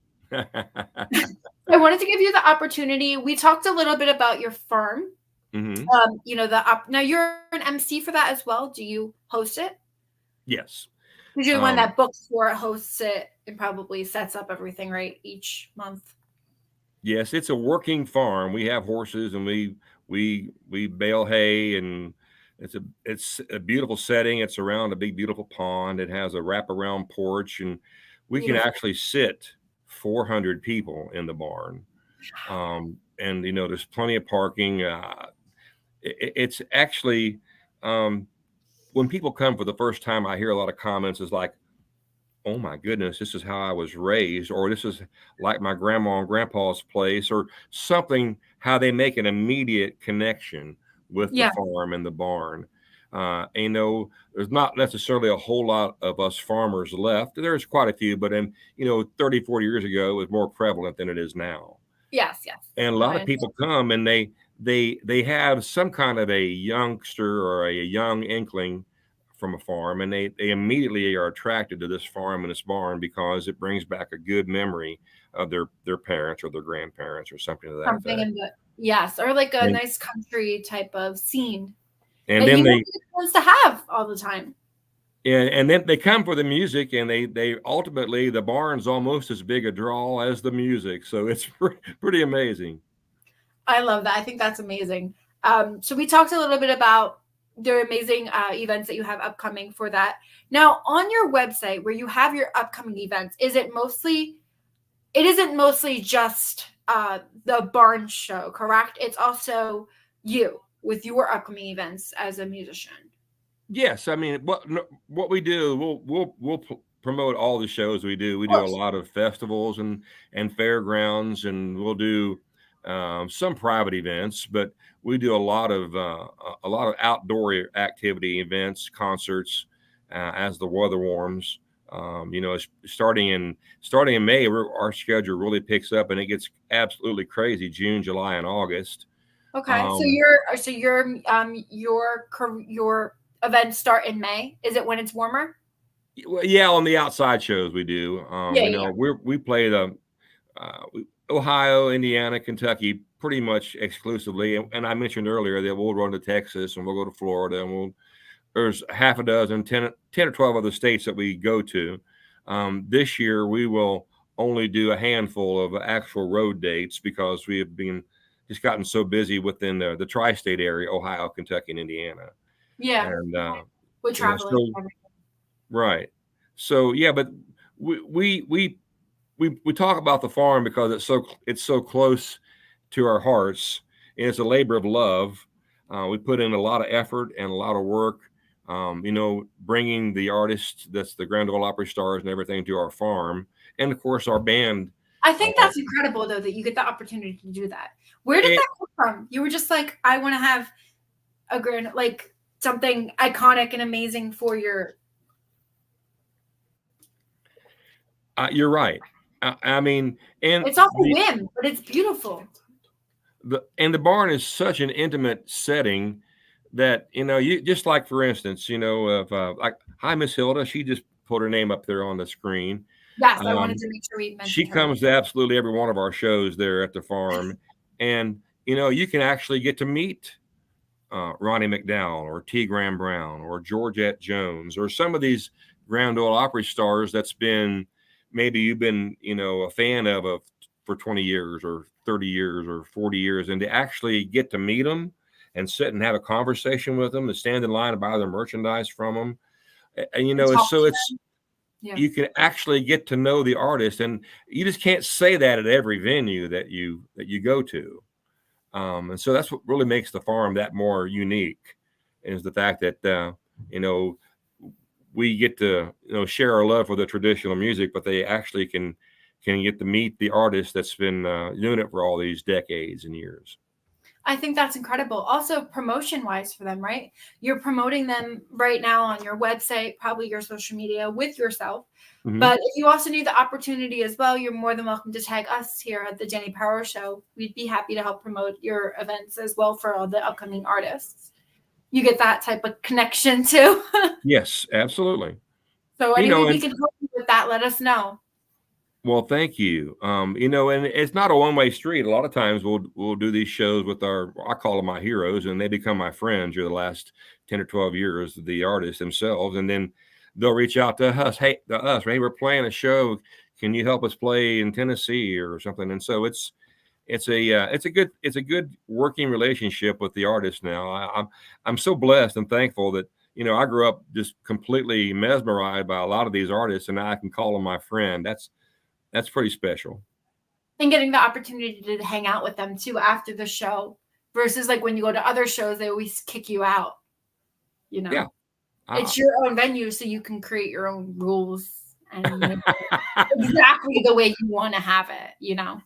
I wanted to give you the opportunity. We talked a little bit about your farm. Mhm. Now you're an MC for that as well. Do you host it? Yes. Because you're the one that books for it, hosts it, and probably sets up everything right each month. Yes, it's a working farm. We have horses and we bale hay, and it's a beautiful setting. It's around a big beautiful pond. It has a wraparound porch, and we can Beautiful. actually sit 400 people in the barn. And there's plenty of parking. It's actually when people come for the first time, I hear a lot of comments is like, oh my goodness, this is how I was raised, or this is like my grandma and grandpa's place, or something, how they make an immediate connection with the farm and the barn. There's not necessarily a whole lot of us farmers left. There's quite a few, but 30, 40 years ago, it was more prevalent than it is now. Yes. And a lot of people come and they have some kind of a youngster or a young inkling from a farm, and they immediately are attracted to this farm and this barn because it brings back a good memory of their parents or their grandparents or something to that effect. Or like a nice country type of scene. And then they wants to have all the time. And then they come for the music, and they ultimately, the barn's almost as big a draw as the music. So it's pretty amazing. I love that. I think that's amazing. So we talked a little bit about the amazing events that you have upcoming for that. Now, on your website where you have your upcoming events, it isn't mostly just the barn show, correct? It's also you with your upcoming events as a musician. Yes, I mean, what we do, we'll promote all the shows we do. We do a lot of festivals and fairgrounds, and we'll do some private events, but we do a lot of outdoor activity events, concerts as the weather warms. Starting in May, our schedule really picks up, and it gets absolutely crazy. June, July, and August. Okay, so your events start in May. Is it when it's warmer? Well, yeah, on the outside shows we do. We play the Ohio, Indiana, Kentucky pretty much exclusively, and I mentioned earlier that we'll run to Texas and we'll go to Florida, and there's half a dozen, 10 or 12 other states that we go to. This year we will only do a handful of actual road dates because we have just gotten so busy within the tri-state area, Ohio, Kentucky, and Indiana. Yeah, and we're traveling. Right. So yeah, but we talk about the farm because it's so close to our hearts, and it's a labor of love. We put in a lot of effort and a lot of work, bringing the artists, that's the Grand Ole Opry stars and everything, to our farm, and of course our band. I think that's incredible, though, that you get the opportunity to do that. Where did that come from? You were just like, I want to have a grand, like something iconic and amazing for your. You're right. I mean, and it's off a whim, but it's beautiful. The barn is such an intimate setting that you just, like, for instance, like, hi, Miss Hilda. She just put her name up there on the screen. Yes, I wanted to make sure we mentioned she her. comes to absolutely every one of our shows there at the farm, and you can actually get to meet Ronnie McDowell or T. Graham Brown or Georgette Jones or some of these Grand Ole Opry stars that's been, maybe you've been a fan of for 20 years or 30 years or 40 years, and to actually get to meet them and sit and have a conversation with them, to stand in line and buy their merchandise from them, and you can actually get to know the artist, and you just can't say that at every venue that you go to. And so that's what really makes the farm that more unique, is the fact that we get to share our love for the traditional music, but they actually can get to meet the artist that's been doing it for all these decades and years. I think that's incredible. Also, promotion wise for them, right? You're promoting them right now on your website, probably your social media with yourself. Mhm. But if you also need the opportunity as well, you're more than welcome to tag us here at the Dani Perro Show. We'd be happy to help promote your events as well for all the upcoming artists. You get that type of connection too. Yes, absolutely. So any way we and can help you with that, let us know. well, thank you. And it's not a one-way street. A lot of times we'll do these shows with I call them my heroes, and they become my friends over the last 10 or 12 years, the artists themselves. And then they'll reach out to us. Hey, we're playing a show. Can you help us play in Tennessee or something? And so it's a good working relationship with the artist now. I'm so blessed and thankful that I grew up just completely mesmerized by a lot of these artists, and now I can call them my friend. That's pretty special. And getting the opportunity to hang out with them too after the show, versus like when you go to other shows, they always kick you out. Yeah. It's your own venue, so you can create your own rules and make it exactly the way you want to have it.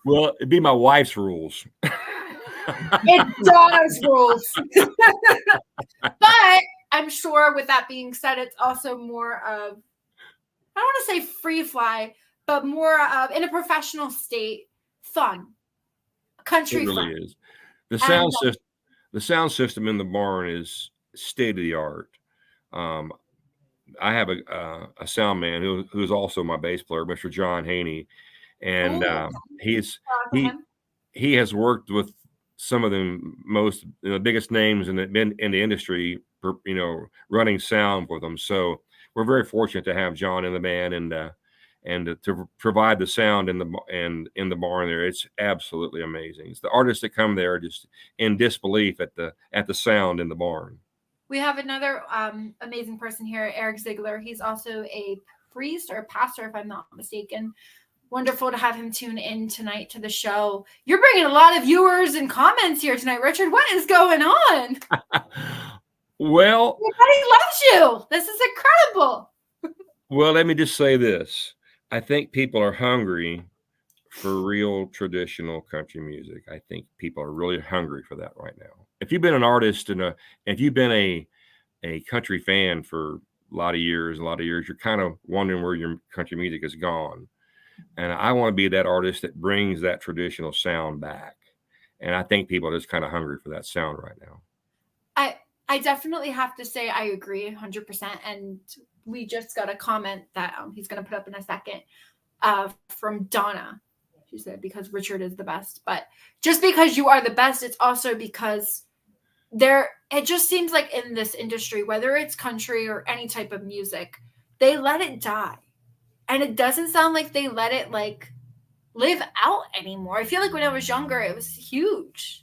Well, it'd be my wife's rules. It's Donna's rules. But I'm sure with that being said, it's also more of, I don't want to say free fly, but more of, in a professional state, fun. Country It really fun. is. The sound system in the barn is state of the art. I have a sound man who's also my bass player, Mr. John Haney, and he has worked with some of the most biggest names in the industry, running sound for them. So we're very fortunate to have John in the band and to provide the sound in the barn there. It's absolutely amazing. It's the artists that come there are just in disbelief at the sound in the barn. We have another amazing person here, Eric Ziegler. He's also a priest or pastor, if I'm not mistaken. Wonderful to have him tune in tonight to the show. You're bringing a lot of viewers and comments here tonight, Richard. What is going on? Well, everybody loves you. This is incredible. Well, let me just say this. I think people are hungry for real traditional country music. I think people are really hungry for that right now. If you've been an artist if you've been a country fan for a lot of years, you're kind of wondering where your country music has gone. And I want to be that artist that brings that traditional sound back. And I think people are just kind of hungry for that sound right now. I definitely have to say I agree 100%. And we just got a comment that he's going to put up in a second from Donna. She said, because Richard is the best. But just because you are the best, it's also because it just seems like in this industry, whether it's country or any type of music, they let it die. And it doesn't sound like they let it live out anymore. I feel like when I was younger, it was huge.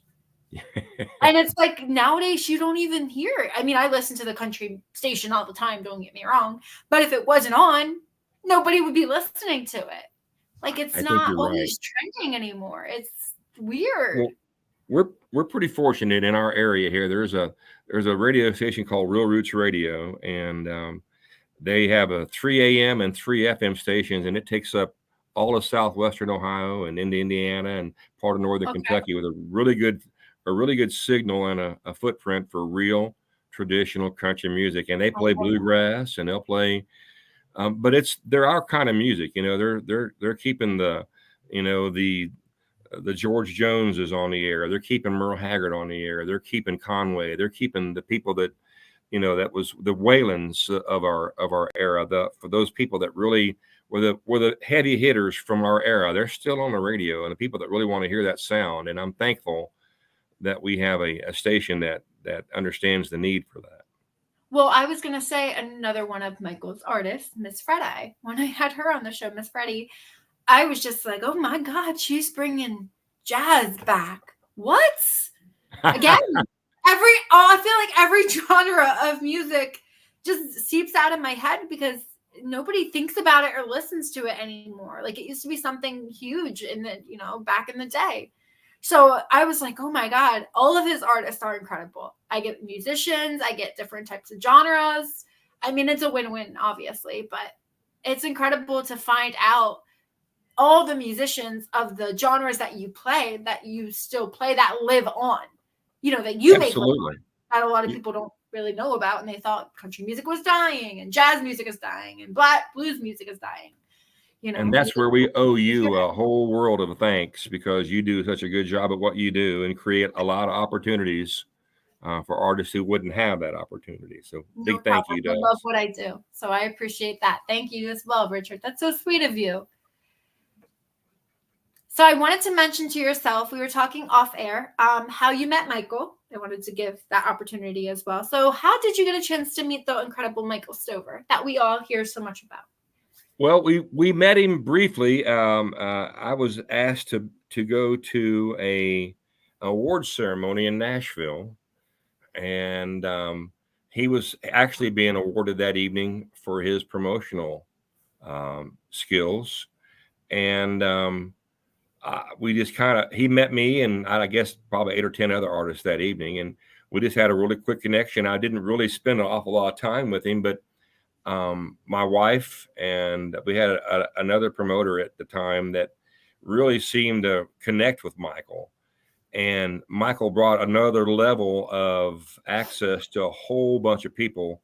And it's like nowadays you don't even hear it. I mean, I listen to the country station all the time, don't get me wrong. But if it wasn't on, nobody would be listening to it. It's not always trending anymore. It's weird. Well, we're pretty fortunate in our area here. There's a radio station called Real Roots Radio, and they have a 3 a.m. and 3 FM stations, and it takes up all of southwestern Ohio and into Indiana and part of northern Kentucky with a really good signal and a footprint for real traditional country music. And they play bluegrass, and they'll play, but they're our kind of music. They're keeping the George Joneses on the air. They're keeping Merle Haggard on the air. They're keeping Conway. They're keeping the people that, that was the Whalens of our era. For those people that really were the heavy hitters from our era, they're still on the radio, and the people that really want to hear that sound. And I'm thankful that we have a station that understands the need for that. Well, I was going to say another one of Michael's artists, Miss Freddie. When I had her on the show, Miss Freddie, I was just like, oh my God, she's bringing jazz back. What? Again, I feel like every genre of music just seeps out of my head because nobody thinks about it or listens to it anymore. It used to be something huge in the, back in the day. So I was like, oh my God, all of his artists are incredible. I get musicians, I get different types of genres. I mean, it's a win-win, obviously, but it's incredible to find out all the musicians of the genres that you still play, that live on, that you make live on, Absolutely. that a lot of people don't really know about. And they thought country music was dying and jazz music is dying and blues music is dying. And that's where we owe you a whole world of thanks, because you do such a good job at what you do and create a lot of opportunities for artists who wouldn't have that opportunity. So big thank you to I us. love what I do. So I appreciate that. Thank you as well, Richard. That's so sweet of you. So I wanted to mention to yourself, we were talking off air, how you met Michael. I wanted to give that opportunity as well. So how did you get a chance to meet the incredible Michael Stover that we all hear so much about? Well, we met him briefly. I was asked to go to a award ceremony in Nashville, and he was actually being awarded that evening for his promotional skills. And we just he met me and I guess probably 8 or 10 other artists that evening, and we just had a really quick connection. I didn't really spend an awful lot of time with him, but my wife and we had another promoter at the time that really seemed to connect with Michael. And Michael brought another level of access to a whole bunch of people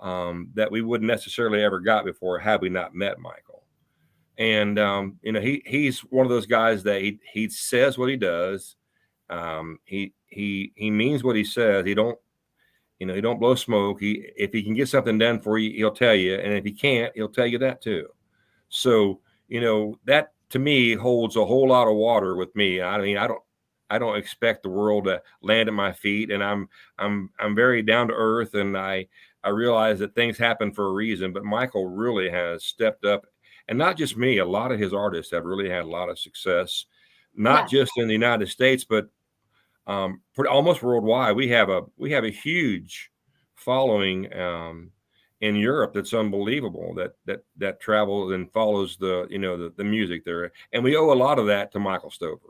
that we wouldn't necessarily ever got before had we not met Michael. And he's one of those guys that he says what he does. He means what he says. He don't blow smoke. If he can get something done for you, he'll tell you. And if he can't, he'll tell you that too. So, that to me holds a whole lot of water with me. I mean, I don't expect the world to land at my feet, and I'm very down to earth, and I realize that things happen for a reason, but Michael really has stepped up, and not just me. A lot of his artists have really had a lot of success, not just in the United States, but almost worldwide. We have a huge following in Europe that's unbelievable, that travels and follows the music there, and we owe a lot of that to Michael Stover.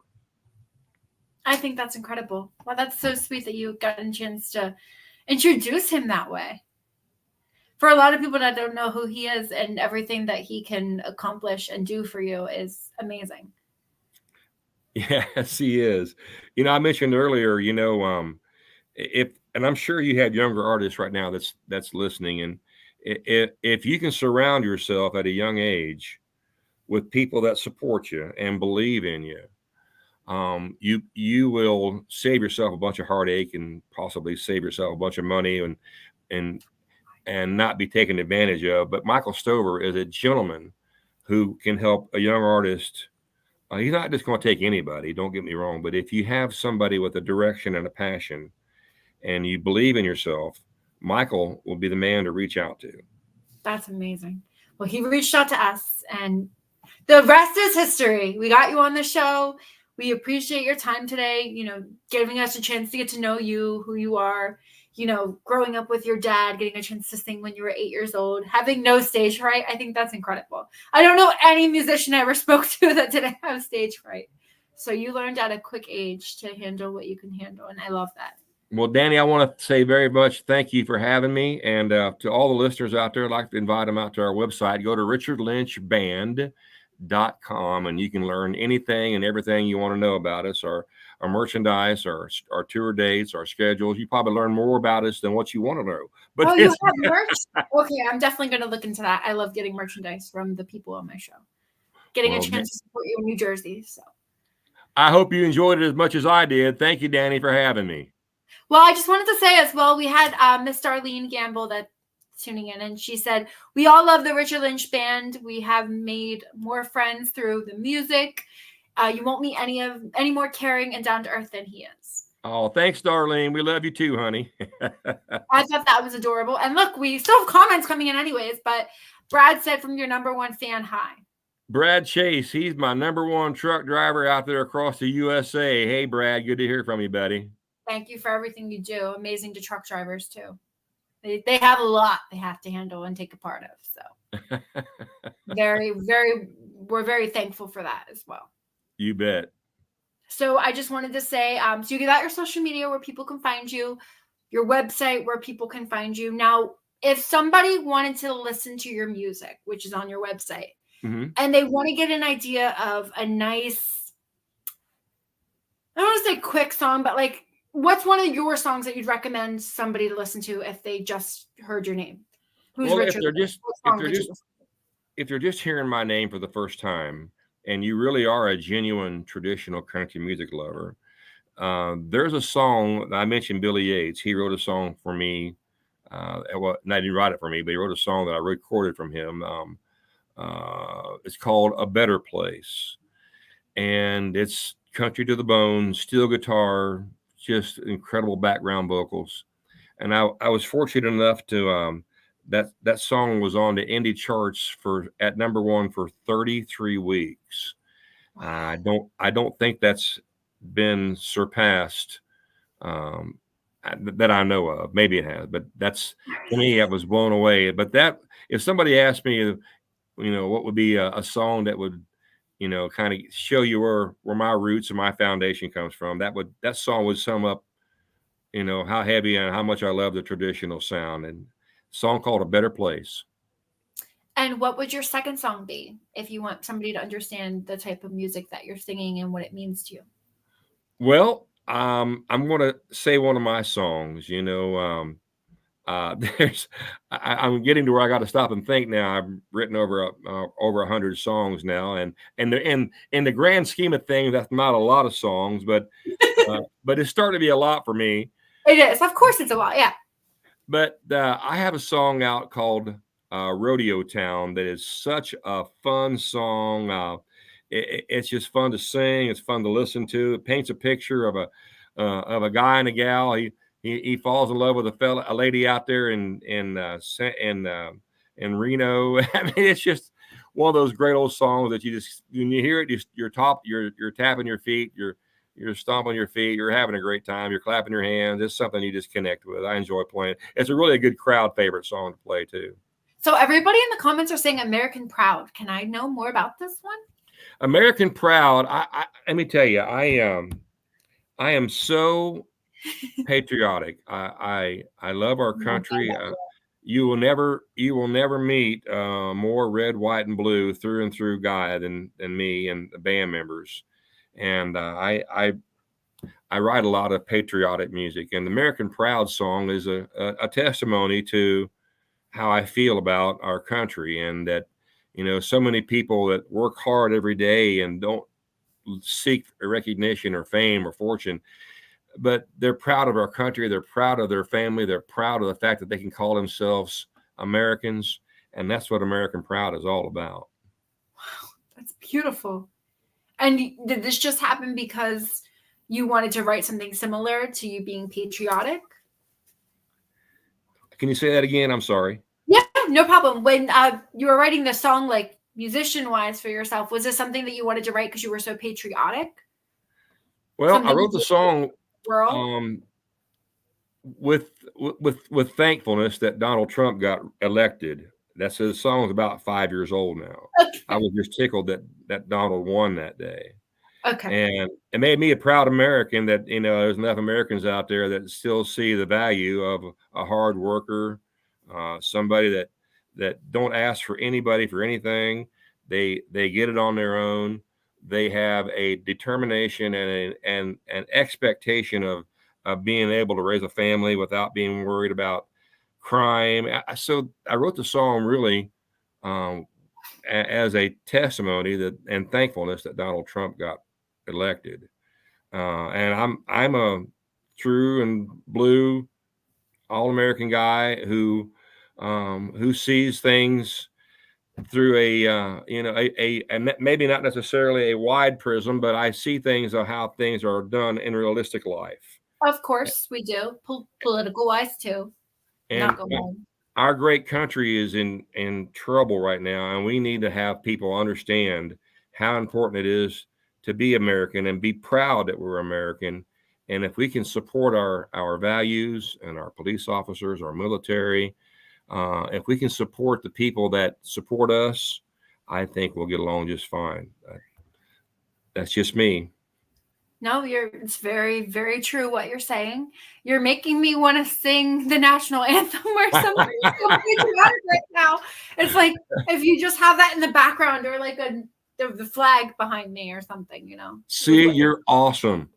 I think that's incredible. Well, that's so sweet that you got a chance to introduce him that way. For a lot of people that don't know who he is and everything that he can accomplish and do for you is amazing. Yes, he is. I mentioned earlier, and I'm sure you have younger artists right now that's listening, and if you can surround yourself at a young age with people that support you and believe in you, you will save yourself a bunch of heartache and possibly save yourself a bunch of money and not be taken advantage of. But Michael Stover is a gentleman who can help a young artist. He's not just going to take anybody, don't get me wrong, but if you have somebody with a direction and a passion and you believe in yourself, Michael will be the man to reach out to. That's amazing. Well, he reached out to us, and the rest is history. We got you on the show. We appreciate your time today, giving us a chance to get to know you, who you are, growing up with your dad, getting a chance to sing when you were 8 years old, having no stage fright. I think that's incredible. I don't know any musician I ever spoke to that didn't have stage fright. So you learned at a quick age to handle what you can handle, and I love that. Well, Dani, I want to say very much thank you for having me. And to all the listeners out there, I'd like to invite them out to our website. Go to richardlynchband.com, and you can learn anything and everything you want to know about us, our merchandise, our tour dates, our schedules. You probably learn more about us than what you want to know. But you have merch? Okay, I'm definitely going to look into that. I love getting merchandise from the people on my show. Getting a chance to support you in New Jersey. So I hope you enjoyed it as much as I did. Thank you, Dani, for having me. Well, I just wanted to say as well, we had Miss Darlene Gamble that's tuning in, and she said, we all love the Richard Lynch Band. We have made more friends through the music. You won't meet any more caring and down to earth than he is. Oh, thanks, Darlene. We love you too, honey. I thought that was adorable. And look, we still have comments coming in anyways, but Brad said from your number one fan, hi. Brad Chase, he's my number one truck driver out there across the USA. Hey, Brad, good to hear from you, buddy. Thank you for everything you do. Amazing to truck drivers, too. They have a lot they have to handle and take a part of. So we're very thankful for that as well. You bet. So I just wanted to say, so you got your social media where people can find you, your website where people can find you. Now, if somebody wanted to listen to your music, which is on your website, Mhm. and they want to get an idea of a nice, I don't want to say quick song, but like, what's one of your songs that you'd recommend somebody to listen to if they just heard your name? Who's Well, if Richard? they're just What if song they're would you just listen if they're just hearing my name for the first time, and you really are a genuine traditional country music lover, there's a song I mentioned. Billy Yates. He wrote a song for me. Well, not he didn't write it for me, but he wrote a song that I recorded from him. It's called "A Better Place," and it's country to the bone, steel guitar, just incredible background vocals. And I was fortunate enough to that song was on the indie charts for at number one for 33 weeks. I don't think that's been surpassed um, that I know of. Maybe it has, but that's to me I was blown away. But that if somebody asked me, what would be a song that would kind of show you where my roots and my foundation comes from, that song would sum up how heavy and how much I love the traditional sound. And a song called "A Better Place." And what would your second song be if you want somebody to understand the type of music that you're singing and what it means to you? Well, I'm going to say one of my songs. There's I'm getting to where I got to stop and think now. I've written over 100 songs now, and in the grand scheme of things, that's not a lot of songs, but it's starting to be a lot for me. It is. Of course, it's a lot. Yeah. But I have a song out called "Rodeo Town" that is such a fun song. It's just fun to sing. It's fun to listen to. It paints a picture of a guy and a gal. He falls in love with a lady out there in Reno. I mean, it's just one of those great old songs that you just when you hear it, you're tapping your feet, you're stomping your feet, you're having a great time, you're clapping your hands. It's something you just connect with. I enjoy playing. It's a really good crowd favorite song to play too. So everybody in the comments are saying American Proud. Can I know more about this one? American Proud. Let me tell you, I am so patriotic. I love our country. You will never meet more red, white, and blue through and through guy than me and the band members. And I write a lot of patriotic music, and the American Proud song is a testimony to how I feel about our country, and that so many people that work hard every day and don't seek recognition or fame or fortune, but they're proud of our country, they're proud of their family, they're proud of the fact that they can call themselves Americans, and that's what American Proud is all about. Wow, that's beautiful. And did this just happen because you wanted to write something similar to you being patriotic? Can you say that again? I'm sorry. Yeah, no problem. When you were writing the song, like musician-wise for yourself, was this something that you wanted to write because you were so patriotic? Well, Something I wrote the song world? with thankfulness that Donald Trump got elected. That's the song's about 5 years old now. Okay. I was just tickled that Donald won that day. Okay. And it made me a proud American that, there's enough Americans out there that still see the value of a hard worker, somebody that don't ask for anybody for anything. They get it on their own. They have a determination and an expectation of being able to raise a family without being worried about crime. So I wrote the song really as a testimony and thankfulness that Donald Trump got elected. And I'm a true and blue all-American guy who sees things through maybe not necessarily a wide prism, but I see things of how things are done in realistic life. Of course we do. Political wise too. And our great country is in trouble right now, and we need to have people understand how important it is to be American and be proud that we're American. And if we can support our values and our police officers, our military, if we can support the people that support us, I think we'll get along just fine. That's just me. No, it's very, very true what you're saying. You're making me want to sing the national anthem or something. I'm so dramatic right now. It's like if you just have that in the background or like the flag behind me or something, you know. See, you're awesome.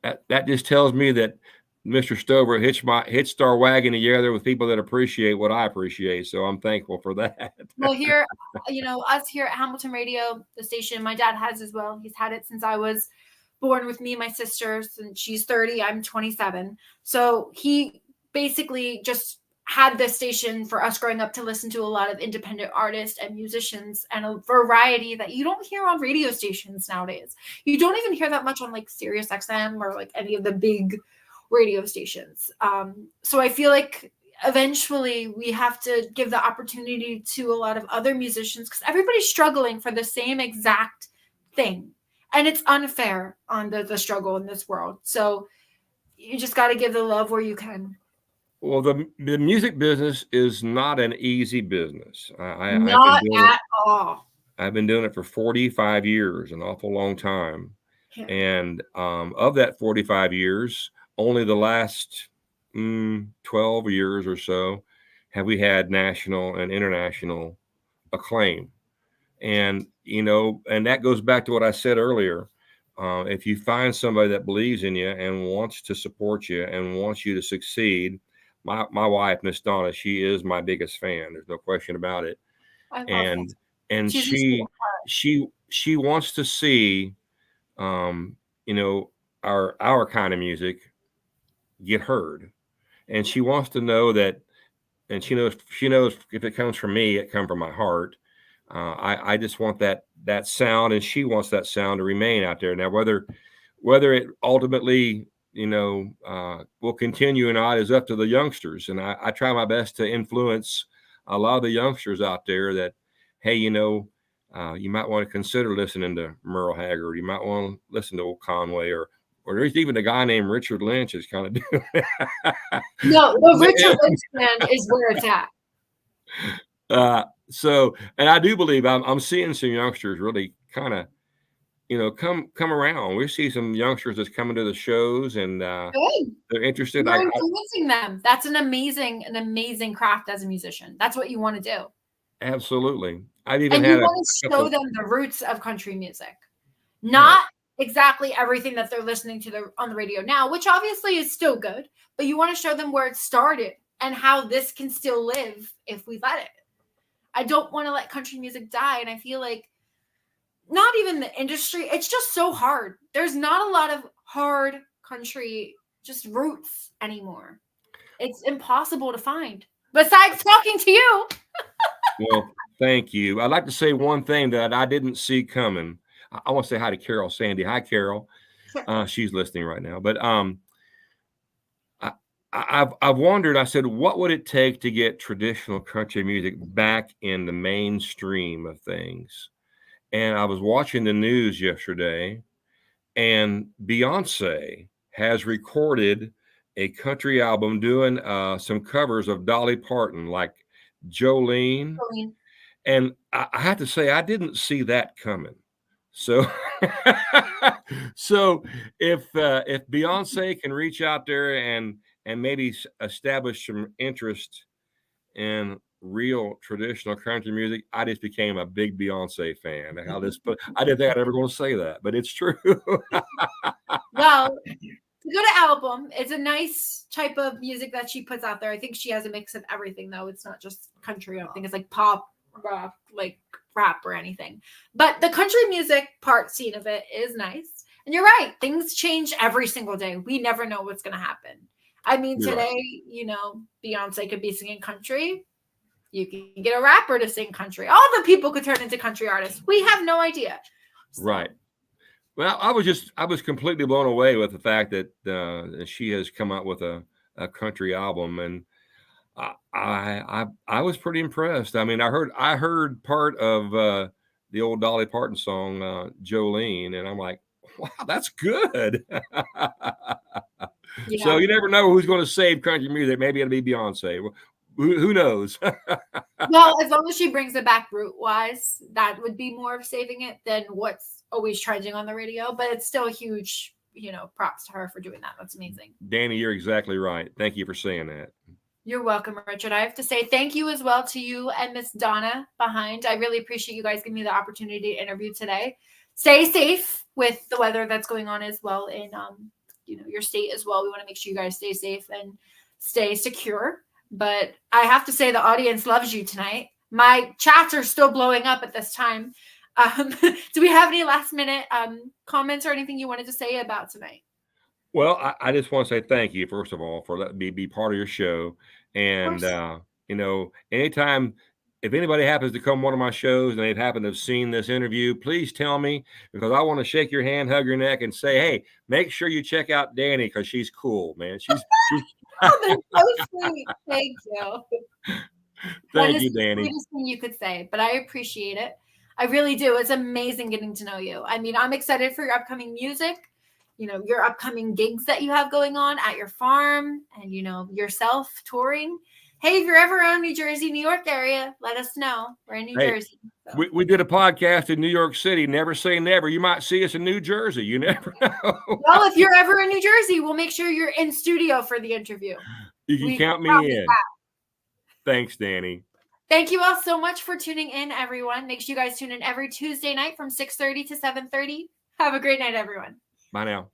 That just tells me that Mr. Stover hitched our wagon together with people that appreciate what I appreciate. So I'm thankful for that. Well, here, us here at Hamilton Radio, the station my dad has as well. He's had it since I was born with me and my sister, and she's 30, I'm 27. So he basically just had this station for us growing up to listen to a lot of independent artists and musicians and a variety that you don't hear on radio stations nowadays. You don't even hear that much on like Sirius XM or like any of the big radio stations. So I feel like eventually we have to give the opportunity to a lot of other musicians because everybody's struggling for the same exact thing. And it's unfair on the struggle in this world. So you just got to give the love where you can. Well, the music business is not an easy business. Not at all. I've been doing it for 45 years, an awful long time. Yeah. And of that 45 years, only the last 12 years or so have we had national and international acclaim. And, and that goes back to what I said earlier. If you find somebody that believes in you and wants to support you and wants you to succeed, my wife, Miss Donna, she is my biggest fan. There's no question about it. And she wants to see, our kind of music get heard. And she wants to know that, and she knows if it comes from me, it comes from my heart. I just want that sound, and she wants that sound to remain out there. Now, whether it ultimately, will continue or not is up to the youngsters. And I try my best to influence a lot of the youngsters out there that, hey, you might want to consider listening to Merle Haggard. You might want to listen to old Conway, or there's even a guy named Richard Lynch is kind of doing it. No, the Richard Lynch band is where it's at. So, and I do believe I'm seeing some youngsters really kind of, come around. We see some youngsters that's coming to the shows, and they're interested. You're influencing them. That's an amazing craft as a musician. That's what you want to do. Absolutely. And you want to show them the roots of country music, not exactly everything that they're listening to on the radio now, which obviously is still good, but you want to show them where it started and how this can still live if we let it. I don't want to let country music die. And I feel like not even the industry, it's just so hard. There's not a lot of hard country just roots anymore. It's impossible to find besides talking to you. Well, thank you. I'd like to say one thing that I didn't see coming. I want to say hi to Carol Sandy. Hi, Carol. She's listening right now. But I've wondered, I said, what would it take to get traditional country music back in the mainstream of things? And I was watching the news yesterday, and Beyonce has recorded a country album doing some covers of Dolly Parton, like Jolene. And I have to say, I didn't see that coming. So, if Beyonce can reach out there and maybe establish some interest in real traditional country music, I just became a big Beyonce fan. I didn't think I'd ever going to say that, but it's true. Well, to go to album, it's a nice type of music that she puts out there. I think she has a mix of everything, though. It's not just country. I don't think it's like pop, rock, like rap or anything. But the country music part scene of it is nice. And you're right. Things change every single day. We never know what's going to happen. I mean, today, Beyonce could be singing country. You can get a rapper to sing country. All the people could turn into country artists. We have no idea. So. Right. Well, I was completely blown away with the fact that she has come out with a country album, and I was pretty impressed. I mean, I heard part of the old Dolly Parton song, Jolene, and I'm like, wow, that's good. Yeah. So you never know who's going to save country music. Maybe it'll be Beyonce. Who knows? Well, as long as she brings it back root-wise, that would be more of saving it than what's always trending on the radio. But it's still a huge props to her for doing that. That's amazing. Dani, you're exactly right. Thank you for saying that. You're welcome, Richard. I have to say thank you as well to you and Miss Donna behind. I really appreciate you guys giving me the opportunity to interview today. Stay safe with the weather that's going on as well in your state as well. We want to make sure you guys stay safe and stay secure. But I have to say the audience loves you tonight. My chats are still blowing up at this time. Do we have any last minute comments or anything you wanted to say about tonight? Well, I just want to say thank you, first of all, for letting me be part of your show. And, anytime, if anybody happens to come to one of my shows and they've happened to have seen this interview, please tell me, because I want to shake your hand, hug your neck, and say, hey, make sure you check out Dani because she's cool, man. She's Oh, that's so sweet. Thank you. Thank you, The Dani. sweetest thing you could say, but I appreciate it. I really do. It's amazing getting to know you. I mean, I'm excited for your upcoming music, your upcoming gigs that you have going on at your farm and, yourself touring. Hey, if you're ever around New Jersey, New York area, let us know. We're in New Jersey. So. We did a podcast in New York City. Never say never. You might see us in New Jersey. You never know. Well, if you're ever in New Jersey, we'll make sure you're in studio for the interview. You can count me in. Thanks, Dani. Thank you all so much for tuning in, everyone. Make sure you guys tune in every Tuesday night from 6:30 to 7:30. Have a great night, everyone. Bye now.